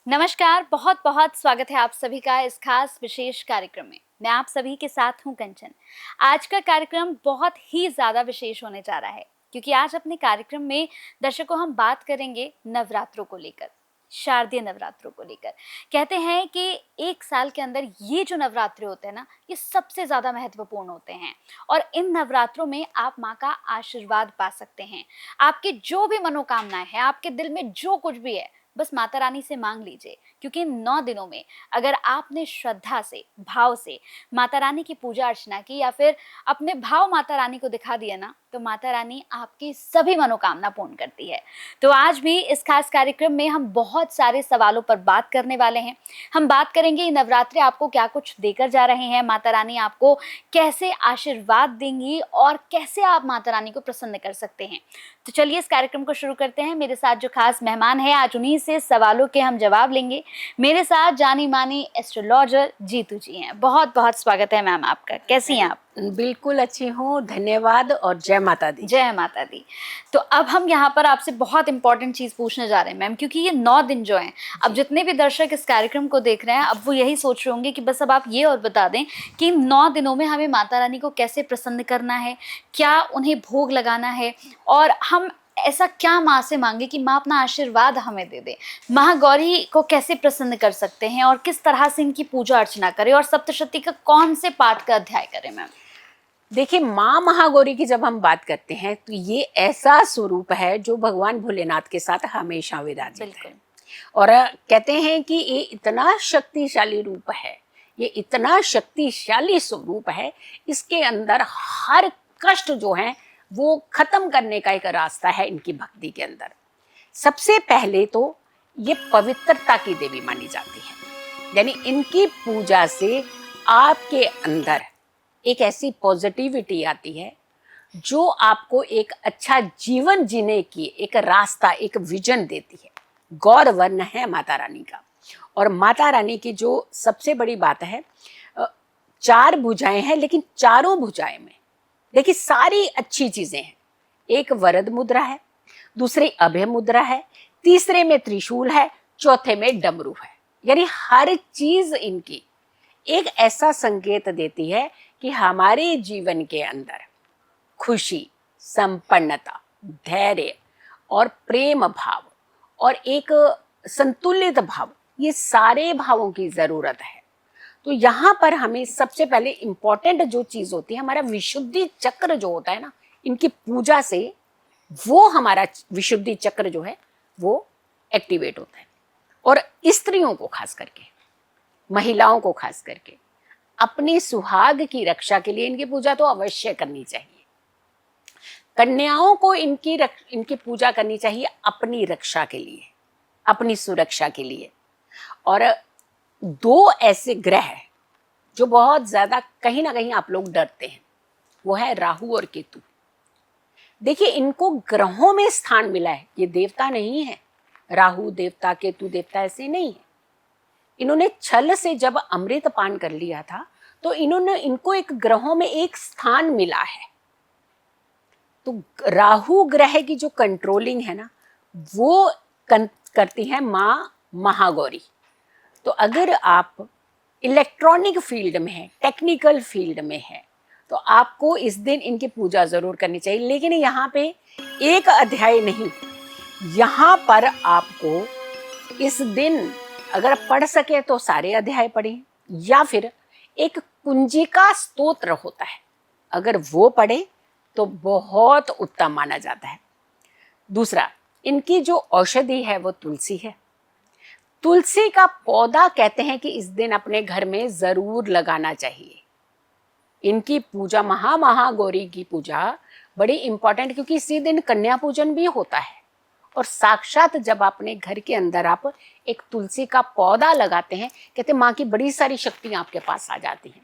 नमस्कार, बहुत बहुत स्वागत है आप सभी का इस खास विशेष कार्यक्रम में। मैं आप सभी के साथ हूं कंचन। आज का कार्यक्रम बहुत ही ज़्यादा विशेष होने जा रहा है क्योंकि आज अपने कार्यक्रम में दर्शकों हम बात करेंगे नवरात्रों को लेकर, शारदीय नवरात्रों को लेकर। कहते हैं कि एक साल के अंदर ये जो नवरात्रे होते हैं ना, ये सबसे ज़्यादा महत्वपूर्ण होते हैं और इन नवरात्रों में आप माँ का आशीर्वाद पा सकते हैं। आपकी जो भी मनोकामनाएं हैं, आपके दिल में जो कुछ भी है, बस माता रानी से मांग लीजिए क्योंकि इन 9 दिनों में अगर आपने श्रद्धा से, भाव से माता रानी की पूजा अर्चना की या फिर अपने भाव माता रानी को दिखा दिया ना, तो माता रानी आपकी सभी मनोकामना पूर्ण करती है। तो आज भी इस खास कार्यक्रम में हम बहुत सारे सवालों पर बात करने वाले हैं। हम बात करेंगे ये नवरात्रे आपको क्या कुछ देकर जा रहे हैं, माता रानी आपको कैसे आशीर्वाद देंगी और कैसे आप माता रानी को प्रसन्न कर सकते हैं। तो चलिए इस कार्यक्रम को शुरू करते हैं। मेरे साथ जो खास मेहमान है, आज उन्हीं से सवालों के हम जवाब लेंगे। मेरे साथ जानी मानी एस्ट्रोलॉजर जीतू जी हैं। बहुत बहुत स्वागत है मैम आपका। कैसी हैं आप? बिल्कुल अच्छी हूँ, धन्यवाद और जय माता दी। जय माता दी। तो अब हम यहाँ पर आपसे बहुत इंपॉर्टेंट चीज पूछने जा रहे हैं मैम, क्योंकि ये 9 दिन जो हैं, अब जितने भी दर्शक इस कार्यक्रम को देख रहे हैं, अब वो यही सोच रहे होंगे कि बस अब आप ये और बता दें कि 9 दिनों में हमें माता रानी को कैसे प्रसन्न करना है, क्या उन्हें भोग लगाना है और हम ऐसा क्या माँ से मांगे कि माँ अपना आशीर्वाद हमें दे दे। महागौरी को कैसे प्रसन्न कर सकते हैं और किस तरह से इनकी पूजा अर्चना करें और सप्तशती का कौन से पाठ का अध्याय करें मैम? देखिए, माँ महागौरी की जब हम बात करते हैं तो ये ऐसा स्वरूप है जो भगवान भोलेनाथ के साथ हमेशा विराजित है। और कहते हैं कि ये इतना शक्तिशाली रूप है, ये इतना शक्तिशाली स्वरूप है, इसके अंदर हर कष्ट जो है वो खत्म करने का एक रास्ता है इनकी भक्ति के अंदर। सबसे पहले तो ये पवित्रता की देवी मानी जाती है, यानी इनकी पूजा से आपके अंदर एक ऐसी पॉजिटिविटी आती है जो आपको एक अच्छा जीवन जीने की एक रास्ता, एक विजन देती है। गौर वर्ण है माता रानी का। और माता रानी की जो सबसे बड़ी बात है, 4 भुजाएं हैं, लेकिन चारों भुजाएं में देखिए सारी अच्छी चीजें हैं। एक वरद मुद्रा है, दूसरी अभय मुद्रा है, तीसरे में त्रिशूल है, चौथे में डमरू है। यानी हर चीज इनकी एक ऐसा संकेत देती है कि हमारे जीवन के अंदर खुशी, संपन्नता, धैर्य और प्रेम भाव और एक संतुलित भाव, ये सारे भावों की जरूरत है। तो यहाँ पर हमें सबसे पहले इम्पोर्टेंट जो चीज होती है, हमारा विशुद्धि चक्र जो होता है ना, इनकी पूजा से वो हमारा विशुद्धि चक्र जो है वो एक्टिवेट होता है। और स्त्रियों को खास करके, महिलाओं को खास करके अपने सुहाग की रक्षा के लिए इनकी पूजा तो अवश्य करनी चाहिए। कन्याओं को इनकी पूजा करनी चाहिए अपनी रक्षा के लिए, अपनी सुरक्षा के लिए। और 2 ऐसे ग्रह हैं जो बहुत ज्यादा कहीं ना कहीं आप लोग डरते हैं, वो है राहु और केतु। देखिए, इनको ग्रहों में स्थान मिला है, ये देवता नहीं है। राहु देवता, केतु देवता ऐसे नहीं है। इन्होंने छल से जब अमृत पान कर लिया था तो इनको एक ग्रहों में एक स्थान मिला है। तो राहु ग्रह की जो कंट्रोलिंग है ना, वो करती है माँ महागौरी। तो अगर आप इलेक्ट्रॉनिक फील्ड में है, टेक्निकल फील्ड में है, तो आपको इस दिन इनकी पूजा जरूर करनी चाहिए। लेकिन यहाँ पे एक अध्याय नहीं, यहाँ पर आपको इस दिन अगर पढ़ सके तो सारे अध्याय पढ़ें, या फिर एक कुंजिका स्तोत्र होता है, अगर वो पढ़े तो बहुत उत्तम माना जाता है। दूसरा, इनकी जो औषधि है वो तुलसी है। तुलसी का पौधा कहते हैं कि इस दिन अपने घर में जरूर लगाना चाहिए। इनकी पूजा, महागौरी की पूजा बड़ी इंपॉर्टेंट, क्योंकि इसी दिन कन्या पूजन भी होता है। और साक्षात जब अपने घर के अंदर आप एक तुलसी का पौधा लगाते हैं, कहते माँ की बड़ी सारी शक्ति आपके पास आ जाती है।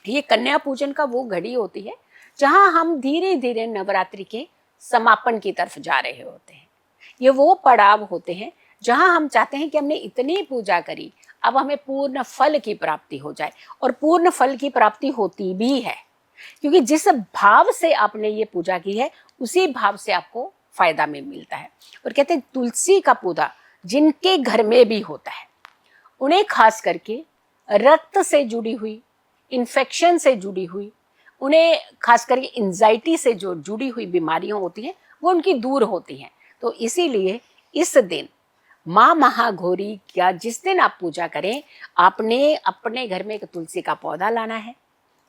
ये कन्या पूजन का वो घड़ी होती है जहां हम धीरे धीरे नवरात्रि के समापन की तरफ जा रहे होते हैं। ये वो पड़ाव होते हैं जहां हम चाहते हैं कि हमने इतनी पूजा करी, अब हमें पूर्ण फल की प्राप्ति हो जाए। और पूर्ण फल की प्राप्ति होती भी है, क्योंकि जिस भाव से आपने ये पूजा की है उसी भाव से आपको फायदा में मिलता है। और कहते हैं तुलसी का पौधा जिनके घर में भी होता है, उन्हें खास करके रक्त से जुड़ी हुई, इन्फेक्शन से जुड़ी हुई, उन्हें खास करके एंजाइटी से जो जुड़ी हुई बीमारियां होती हैं वो उनकी दूर होती हैं। तो इसीलिए इस दिन माँ महागौरी का जिस दिन आप पूजा करें, आपने अपने घर में एक तुलसी का पौधा लाना है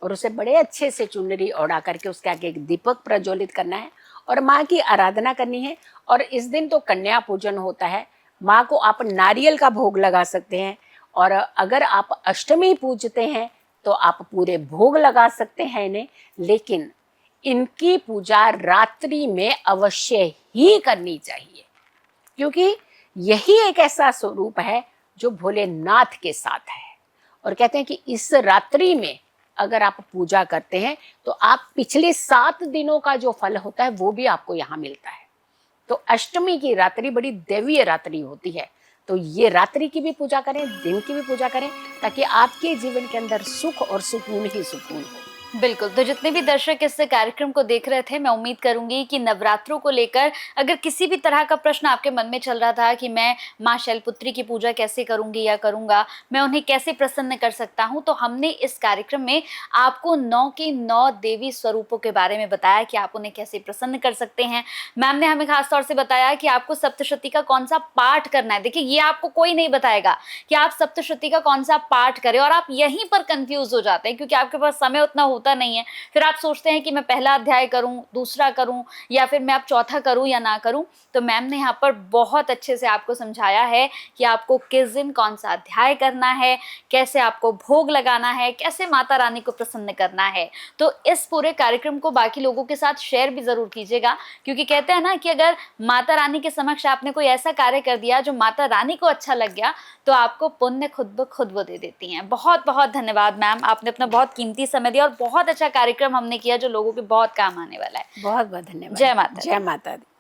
और उसे बड़े अच्छे से चुनरी ओढ़ा करके उसके आगे एक दीपक प्रज्वलित करना है और माँ की आराधना करनी है। और इस दिन तो कन्या पूजन होता है, माँ को आप नारियल का भोग लगा सकते हैं, और अगर आप अष्टमी पूजते हैं तो आप पूरे भोग लगा सकते हैं इन्हें, लेकिन इनकी पूजा रात्रि में अवश्य ही करनी चाहिए, क्योंकि यही एक ऐसा स्वरूप है जो भोलेनाथ के साथ है। और कहते हैं कि इस रात्रि में अगर आप पूजा करते हैं तो आप पिछले 7 दिनों का जो फल होता है वो भी आपको यहाँ मिलता है। तो अष्टमी की रात्रि बड़ी दैवीय रात्रि होती है, तो ये रात्रि की भी पूजा करें, दिन की भी पूजा करें, ताकि आपके जीवन के अंदर सुख और सुकून ही सुकून हो। बिल्कुल। तो जितने भी दर्शक इस कार्यक्रम को देख रहे थे, मैं उम्मीद करूंगी कि नवरात्रों को लेकर अगर किसी भी तरह का प्रश्न आपके मन में चल रहा था कि मैं माँ शैलपुत्री की पूजा कैसे करूंगी या करूंगा, मैं उन्हें कैसे प्रसन्न कर सकता हूं, तो हमने इस कार्यक्रम में आपको 9 के 9 देवी स्वरूपों के बारे में बताया कि आप उन्हें कैसे प्रसन्न कर सकते हैं। मैम ने हमें खास तौर से बताया कि आपको सप्तशती का कौन सा पाठ करना है। देखिए, ये आपको कोई नहीं बताएगा कि आप सप्तशती का कौन सा पाठ करें, और आप यहीं पर कंफ्यूज हो जाते हैं क्योंकि आपके पास समय उतना होता नहीं है। फिर आप सोचते हैं कि मैं पहला अध्याय करूं, दूसरा करूं, या फिर मैं अब चौथा करूं या ना करूं। तो मैम ने यहाँ पर बहुत अच्छे से आपको समझाया है कि आपको किस दिन कौन सा अध्याय करना है, कैसे आपको भोग लगाना है, कैसे माता रानी को प्रसन्न करना है। तो इस पूरे कार्यक्रम को बाकी लोगों के साथ शेयर भी जरूर कीजिएगा, क्योंकि कहते हैं ना कि अगर माता रानी के समक्ष आपने कोई ऐसा कार्य कर दिया जो माता रानी को अच्छा लग गया, तो आपको पुण्य खुद ब खुद वो दे देती हैं। बहुत बहुत धन्यवाद मैम, आपने अपना बहुत कीमती समय दिया और बहुत अच्छा कार्यक्रम हमने किया जो लोगों के बहुत काम आने वाला है। बहुत बहुत धन्यवाद। जय माता दी। जय माता दी।